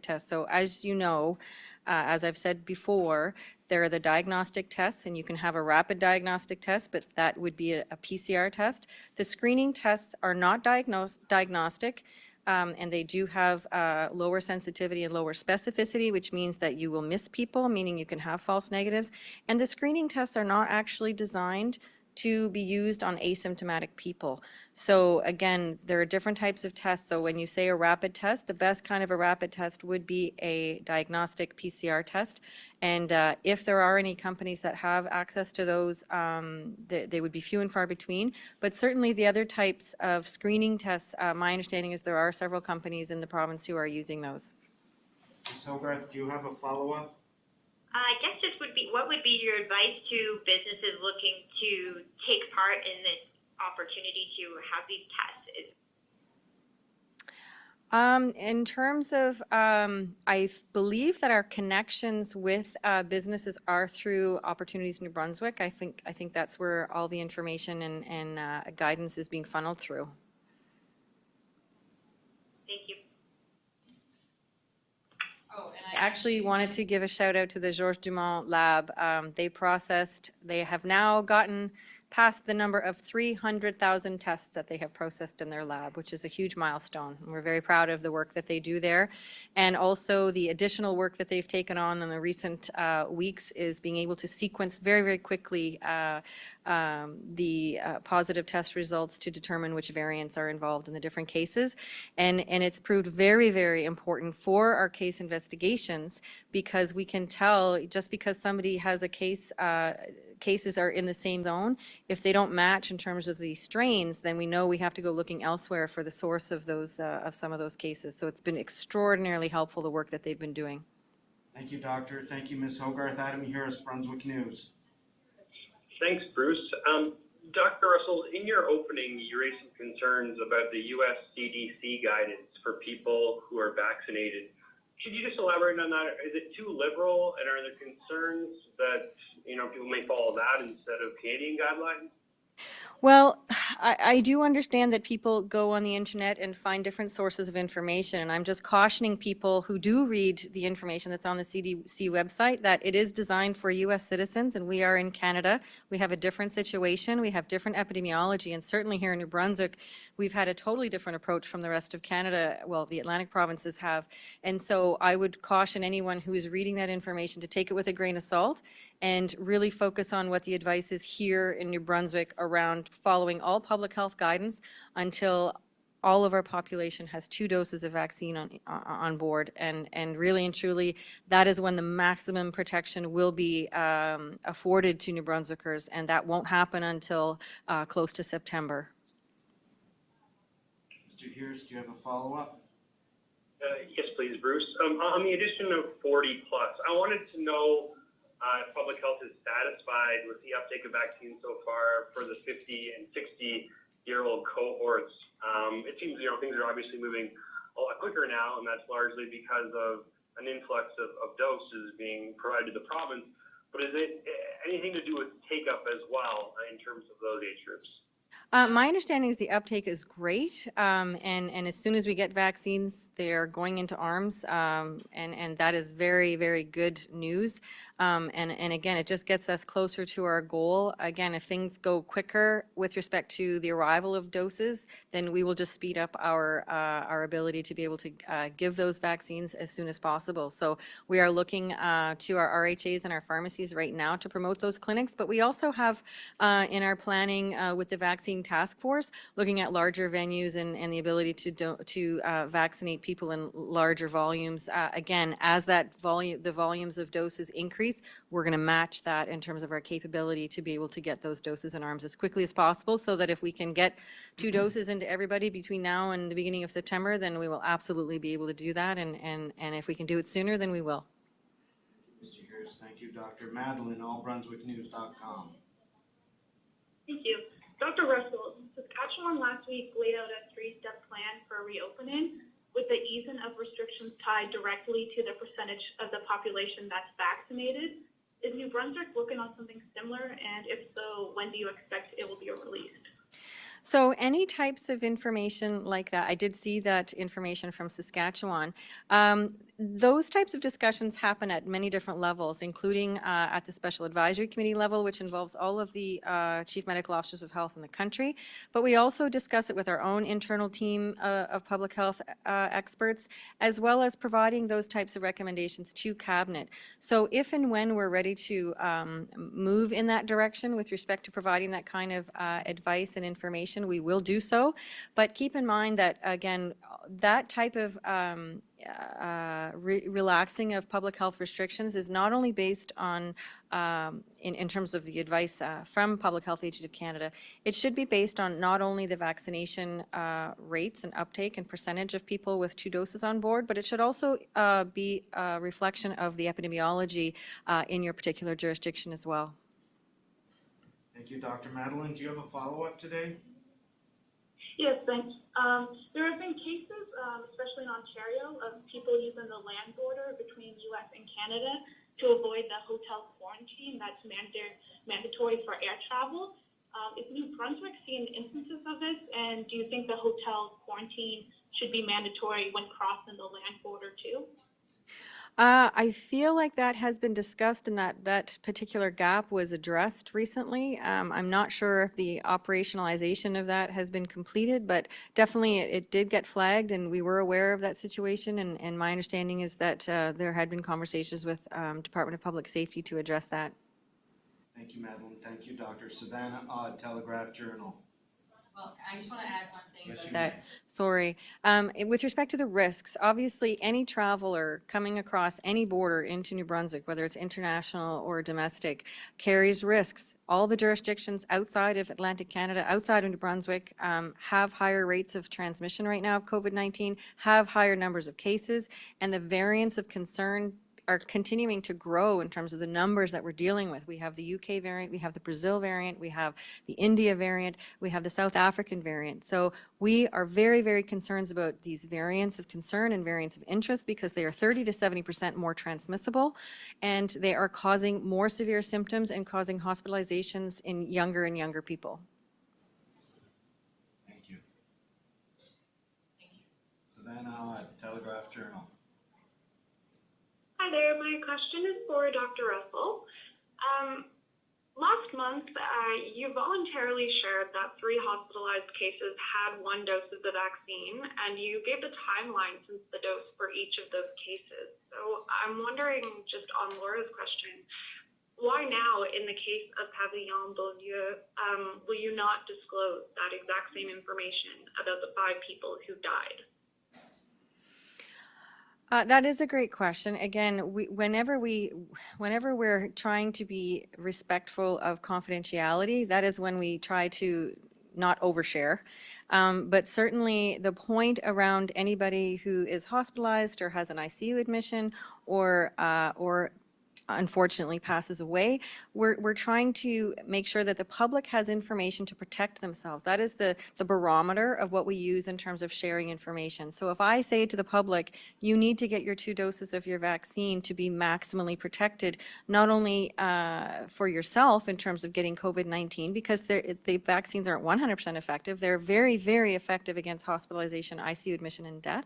tests. So as you know, as I've said before, there are the diagnostic tests, and you can have a rapid diagnostic test, but that would be a PCR test. The screening tests are not diagnostic. And they do have lower sensitivity and lower specificity, which means that you will miss people, meaning you can have false negatives. And the screening tests are not actually designed to be used on asymptomatic people. So again, there are different types of tests. So when you say a rapid test, the best kind of a rapid test would be a diagnostic PCR test. And if there are any companies that have access to those, they would be few and far between. But certainly the other types of screening tests, my understanding is there are several companies in the province who are using those. Ms. Hogarth, do you have a follow-up? I guess this would be, what would be your advice to businesses looking to take part in this opportunity to have these tests? In terms of, I believe that our connections with businesses are through Opportunities New Brunswick. I think that's where all the information and guidance is being funneled through. Thank you. Oh, and I actually wanted to give a shout out to the Georges Dumont lab. They have now gotten past the number of 300,000 tests that they have processed in their lab, which is a huge milestone. And we're very proud of the work that they do there. And also the additional work that they've taken on in the recent weeks is being able to sequence very, very quickly the positive test results to determine which variants are involved in the different cases. And it's proved very, very important for our case investigations, because we can tell just because somebody has a case, cases are in the same zone, if they don't match in terms of the strains, then we know we have to go looking elsewhere for the source of those of some of those cases. So it's been extraordinarily helpful, the work that they've been doing. Thank you, Doctor. Thank you, Ms. Hogarth. Adam Harris, Brunswick News. Thanks, Bruce. Dr. Russell, in your opening, you raised some concerns about the U.S. CDC guidance for people who are vaccinated. Could you just elaborate on that? Is it too liberal, and are there concerns that people may follow that instead of Canadian guidelines? Well, I do understand that people go on the internet and find different sources of information, and I'm just cautioning people who do read the information that's on the CDC website that it is designed for U.S. citizens, and we are in Canada. We have a different situation. We have different epidemiology, and certainly here in New Brunswick, we've had a totally different approach from the rest of Canada. Well, the Atlantic provinces have, and so I would caution anyone who is reading that information to take it with a grain of salt and really focus on what the advice is here in New Brunswick around following all public health guidance until all of our population has 2 doses of vaccine on board. And really and truly, that is when the maximum protection will be afforded to New Brunswickers, and that won't happen until close to September. Mr. Harris, do you have a follow-up? Yes, please, Bruce. On the addition of 40 plus, I wanted to know if public health is satisfied with the uptake of vaccines so far for the 50 and 60-year-old cohorts. It seems, things are obviously moving a lot quicker now, and that's largely because of an influx of doses being provided to the province. But is it anything to do with take-up as well in terms of those age groups? My understanding is the uptake is great, and as soon as we get vaccines, they're going into arms, and that is very, very good news. And again, it just gets us closer to our goal. Again, if things go quicker with respect to the arrival of doses, then we will just speed up our ability to be able to give those vaccines as soon as possible. So we are looking to our RHAs and our pharmacies right now to promote those clinics, but we also have in our planning with the vaccine task force, looking at larger venues and the ability to vaccinate people in larger volumes. Again, as the volumes of doses increase, we're going to match that in terms of our capability to be able to get those doses in arms as quickly as possible, so that if we can get 2 doses into everybody between now and the beginning of September, then we will absolutely be able to do that. And if we can do it sooner, then we will. Mr. Harris, thank you. Dr. Madeline, allbrunswicknews.com. Thank you. Dr. Russell, Saskatchewan last week laid out a 3-step plan for reopening, with the easing of restrictions tied directly to the percentage of the population that's vaccinated. Is New Brunswick looking on something similar? And if so, when do you expect it will be released? So any types of information like that, I did see that information from Saskatchewan. Those types of discussions happen at many different levels, including at the Special Advisory Committee level, which involves all of the Chief Medical Officers of Health in the country. But we also discuss it with our own internal team of public health experts, as well as providing those types of recommendations to Cabinet. So if and when we're ready to move in that direction with respect to providing that kind of advice and information, we will do so. But keep in mind that, again, that type of relaxing of public health restrictions is not only based on, in terms of the advice from Public Health Agency of Canada, it should be based on not only the vaccination rates and uptake and percentage of people with 2 doses on board, but it should also be a reflection of the epidemiology in your particular jurisdiction as well. Thank you, Dr. Madeline. Do you have a follow-up today? Yes, thanks. There have been cases, especially in Ontario, of people using the land border between U.S. and Canada to avoid the hotel quarantine that's mandatory for air travel. Is New Brunswick seeing instances of this, and do you think the hotel quarantine should be mandatory when crossing the land border too? I feel like that has been discussed and that particular gap was addressed recently. I'm not sure if the operationalization of that has been completed, but definitely it did get flagged and we were aware of that situation. And my understanding is that there had been conversations with Department of Public Safety to address that. Thank you, Madeline. Thank you, Dr. Savannah Odd, Telegraph-Journal. Well, I just want to add one thing Yes, about you that. may. Sorry. With respect to the risks, obviously any traveler coming across any border into New Brunswick, whether it's international or domestic, carries risks. All the jurisdictions outside of Atlantic Canada, outside of New Brunswick, have higher rates of transmission right now of COVID-19, have higher numbers of cases, and the variants of concern are continuing to grow in terms of the numbers that we're dealing with. We have the UK variant, we have the Brazil variant, we have the India variant, we have the South African variant. So we are very, very concerned about these variants of concern and variants of interest because they are 30 to 70% more transmissible, and they are causing more severe symptoms and causing hospitalizations in younger and younger people. Thank you. Savannah Odd, Telegraph-Journal. Hi there, my question is for Dr. Russell. Last month, you voluntarily shared that 3 hospitalized cases had 1 dose of the vaccine, and you gave the timeline since the dose for each of those cases. So I'm wondering, just on Laura's question, why now, in the case of Pavillon-Beaulieu, will you not disclose that exact same information about the 5 people who died? That is a great question. Again, whenever we're trying to be respectful of confidentiality, that is when we try to not overshare. But certainly the point around anybody who is hospitalized or has an ICU admission or unfortunately passes away, we're trying to make sure that the public has information to protect themselves. That is the barometer of what we use in terms of sharing information. So if I say to the public, you need to get your 2 doses of your vaccine to be maximally protected, not only for yourself in terms of getting COVID-19, because the vaccines aren't 100% effective, they're very, very effective against hospitalization, ICU admission, and death.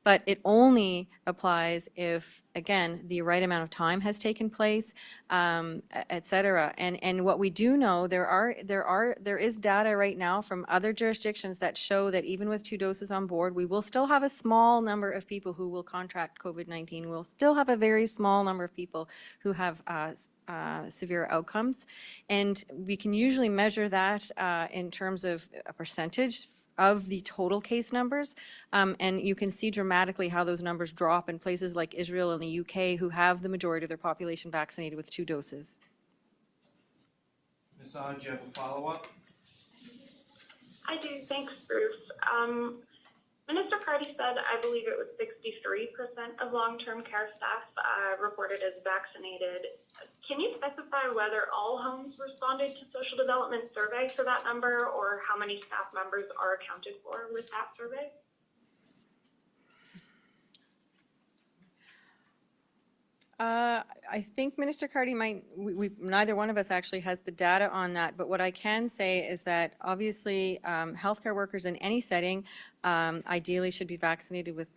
But it only applies if, again, the right amount of time has taken place, et cetera. And what we do know, there is data right now from other jurisdictions that show that even with 2 doses on board, we will still have a small number of people who will contract COVID-19. We'll still have a very small number of people who have severe outcomes. And we can usually measure that in terms of a percentage of the total case numbers, and you can see dramatically how those numbers drop in places like Israel and the UK, who have the majority of their population vaccinated with 2 doses. Ms. Odd, do you have a follow-up? I do. Thanks, Bruce. Minister Cardy said, I believe it was 63% of long-term care staff reported as vaccinated. Can you specify whether all homes responded to social development survey for that number, or how many staff members are accounted for with that survey? I think Minister Cardy might, neither one of us actually has the data on that, but what I can say is that obviously healthcare workers in any setting ideally should be vaccinated with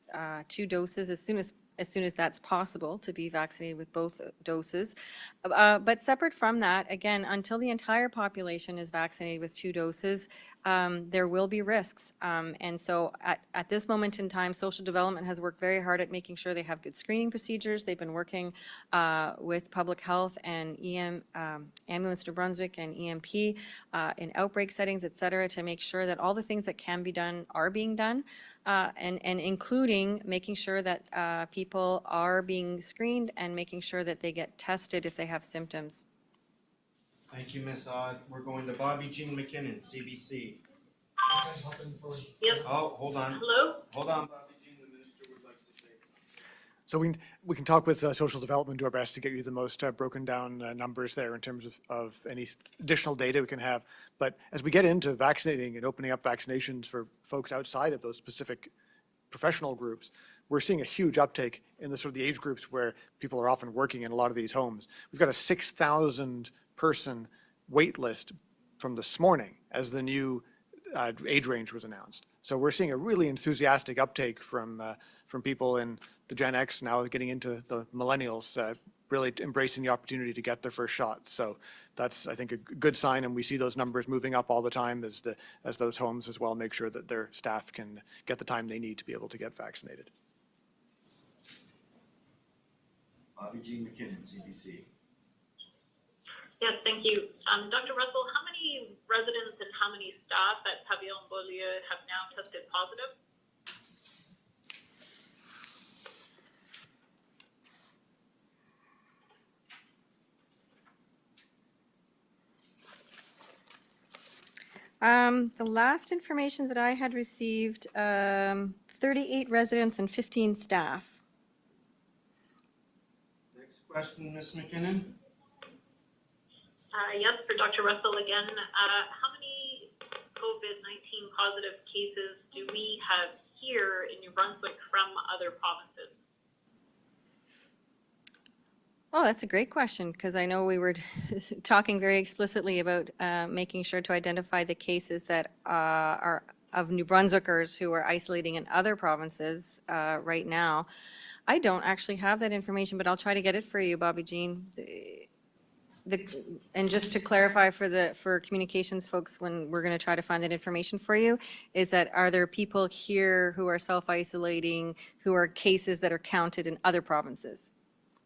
2 doses as soon as that's possible, to be vaccinated with both doses. But separate from that, again, until the entire population is vaccinated with 2 doses, there will be risks. And so at this moment in time, social development has worked very hard at making sure they have good screening procedures. They've been working with public health and Ambulance New Brunswick and EMP in outbreak settings, et cetera, to make sure that all the things that can be done are being done, and including making sure that people are being screened and making sure that they get tested if they have symptoms. Thank you, Ms. Odd. We're going to Bobby Jean McKinnon, CBC. Yep. Oh, hold on. Hello? Hold on, Bobby Jean, the minister would like to say something. So we can talk with social development, do our best to get you the most broken down numbers there in terms of any additional data we can have. But as we get into vaccinating and opening up vaccinations for folks outside of those specific professional groups, we're seeing a huge uptake in the sort of the age groups where people are often working in a lot of these homes. We've got a 6,000 person wait list from this morning as the new age range was announced. So we're seeing a really enthusiastic uptake from people in the Gen X, now getting into the millennials, really embracing the opportunity to get their first shot. So that's, I think, a good sign, and we see those numbers moving up all the time as those homes as well make sure that their staff can get the time they need to be able to get vaccinated. Bobby Jean McKinnon, CBC. Yes, thank you. Dr. Russell, how many residents and how many staff at Pavillon Beaulieu have now tested positive? The last information that I had received, 38 residents and 15 staff. Next question, Ms. McKinnon. Yes, for Dr. Russell again. How many COVID-19 positive cases do we have here in New Brunswick from other provinces? Oh, that's a great question, because I know we were talking very explicitly about making sure to identify the cases that are of New Brunswickers who are isolating in other provinces right now. I don't actually have that information, but I'll try to get it for you, Bobby Jean. And just to clarify for communications folks, when we're going to try to find that information for you, is that are there people here who are self-isolating, who are cases that are counted in other provinces?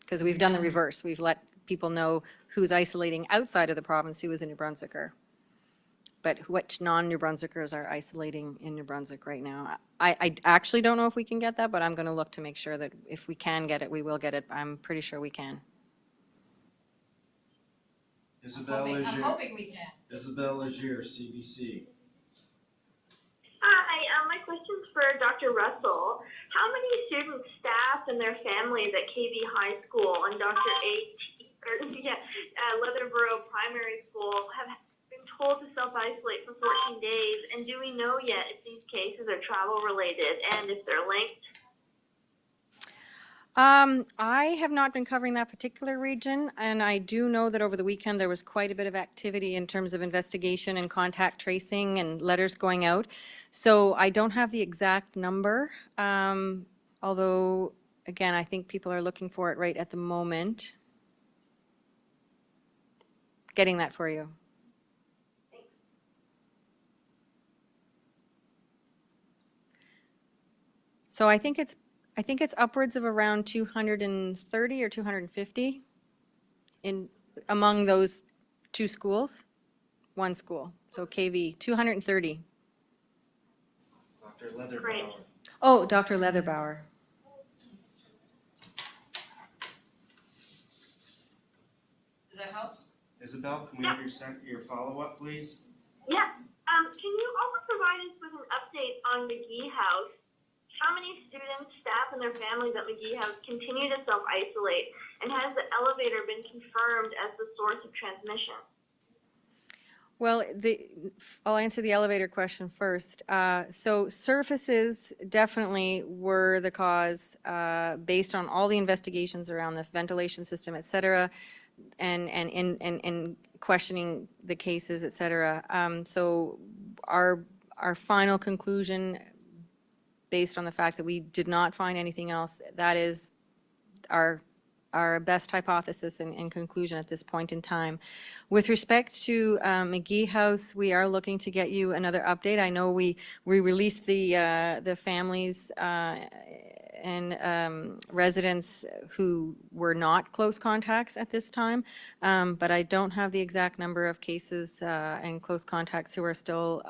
Because we've done the reverse. We've let people know who's isolating outside of the province who is a New Brunswicker. But which non-New Brunswickers are isolating in New Brunswick right now? I actually don't know if we can get that, but I'm going to look to make sure that if we can get it, we will get it. I'm pretty sure we can. Isabel Legier. I'm hoping we can. Isabel Legier, CBC. Hi, my question's for Dr. Russell. How many students, staff, and their families at KB High School and Dr. Peterborough Primary School have been told to self-isolate for 14 days. And do we know yet if these cases are travel-related and if they're linked? I have not been covering that particular region, and I do know that over the weekend there was quite a bit of activity in terms of investigation and contact tracing and letters going out. So I don't have the exact number, although, again, I think people are looking for it right at the moment. Getting that for you. So I think it's upwards of around 230 or 250 among those two schools, one school. So KV, 230. Dr. Leatherbauer. Great. Oh, Dr. Leatherbauer. Does that help? Isabel, can we have your follow-up, please? Yeah. Can you also provide us with an update on McGee House? How many students, staff, and their families at McGee House continue to self-isolate? And has the elevator been confirmed as the source of transmission? Well, I'll answer the elevator question first. So surfaces definitely were the cause based on all the investigations around the ventilation system, et cetera, and questioning the cases, et cetera. So our final conclusion, based on the fact that we did not find anything else, that is our best hypothesis and conclusion at this point in time. With respect to McGee House, we are looking to get you another update. I know we released the families and residents who were not close contacts at this time, but I don't have the exact number of cases and close contacts who are still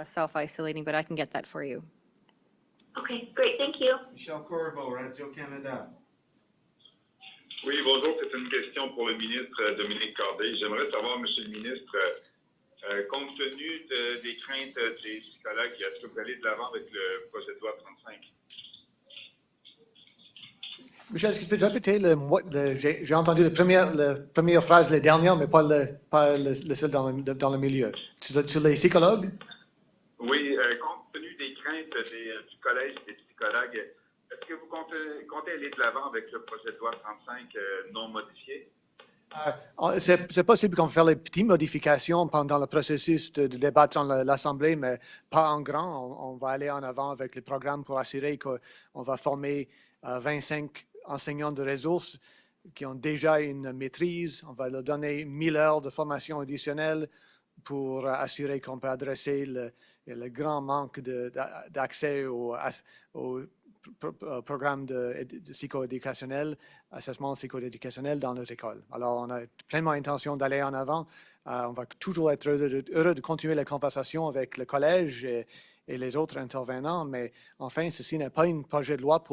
self-isolating, but I can get that for you. Okay, great. Thank you. Michel Corvo, Radio-Canada. Oui, bonjour. C'est une question pour le ministre Dominic Cardy. J'aimerais savoir, Monsieur le ministre, compte tenu des craintes des psychologues, est-ce que vous allez de l'avant avec le projet de loi 35? Michel, est-ce que tu peux répéter j'ai entendu la première phrase, les dernières, mais pas le seul dans le milieu. Sur les psychologues? Oui, compte tenu des craintes du collège des psychologues, est-ce que vous comptez aller de l'avant avec le projet de loi 35 non modifié? C'est possible qu'on fasse les petites modifications pendant le processus de débat dans l'Assemblée, mais pas en grand. On va aller en avant avec le programme pour assurer qu'on va former 25 enseignants de ressources qui ont déjà une maîtrise. On va leur donner 1000 heures de formation additionnelle pour assurer qu'on peut adresser le grand manque d'accès au programme de psycho-éducationnel, assessment psycho-éducationnel dans nos écoles. Alors, on a pleinement intention d'aller en avant. On va toujours être heureux de continuer la conversation avec le collège et les autres intervenants, mais enfin, ceci n'est pas un projet de loi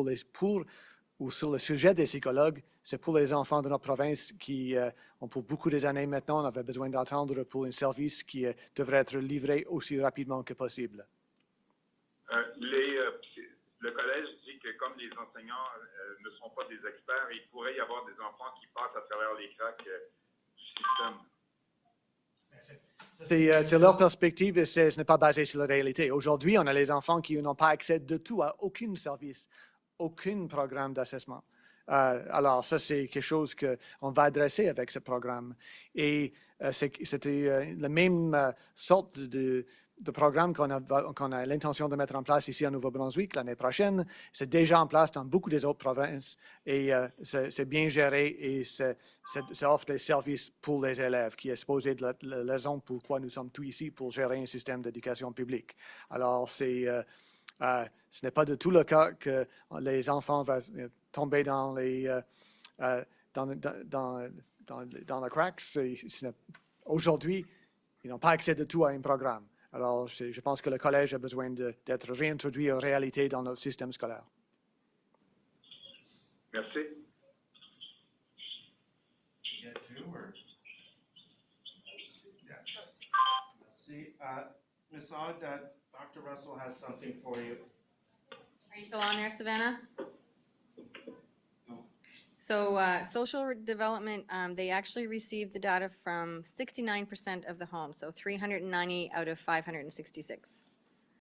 ou sur le sujet des psychologues, c'est pour les enfants de notre province qui ont pour beaucoup des années maintenant, on avait besoin d'attendre pour un service qui devrait être livré aussi rapidement que possible. Le collège dit que comme les enseignants ne sont pas des experts, il pourrait y avoir des enfants qui passent à travers les cracks du système. C'est leur perspective et ce n'est pas basé sur la réalité. Aujourd'hui, on a les enfants qui n'ont pas accès de tout à aucun service, aucun programme d'assessment. Alors, ça, c'est quelque chose qu'on va adresser avec ce programme. Et c'était la même sorte de programme qu'on a l'intention de mettre en place ici à Nouveau-Brunswick l'année prochaine. C'est déjà en place dans beaucoup des autres provinces et c'est bien géré et ça offre des services pour les élèves, qui est supposé de la raison pourquoi nous sommes tous ici pour gérer un système d'éducation publique. Alors, ce n'est pas du tout le cas que les enfants vont tomber dans les cracks. Aujourd'hui, ils n'ont pas accès de tout à un programme. Alors, je pense que le collège a besoin d'être réintroduit en réalité dans notre système scolaire. Merci. Merci. Ms. Odd, Dr. Russell has something for you. Are you still on there, Savannah? So social development, they actually received the data from 69% of the homes, so 390 out of 566.